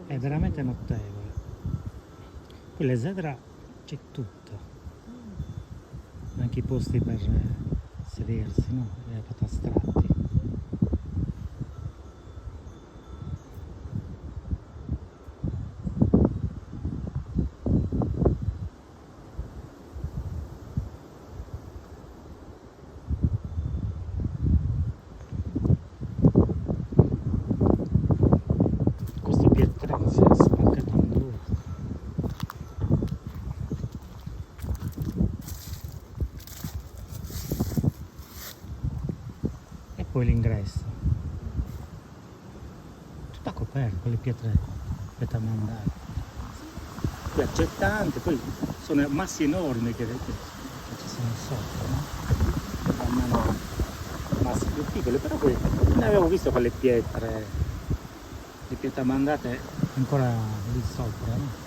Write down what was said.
è veramente notevole. Poi l'Esedra c'è tutto, anche i posti per sedersi, no? Patastratti. Questo pietrone si è spaccato in due. E poi l'ingresso. Tutta coperta con le pietre mandate. Qui accettanti, poi sono massi enormi che ci sono sotto, no? Fanno massi più piccoli, però poi ne avevo visto con le pietre mandate ancora lì sopra, no?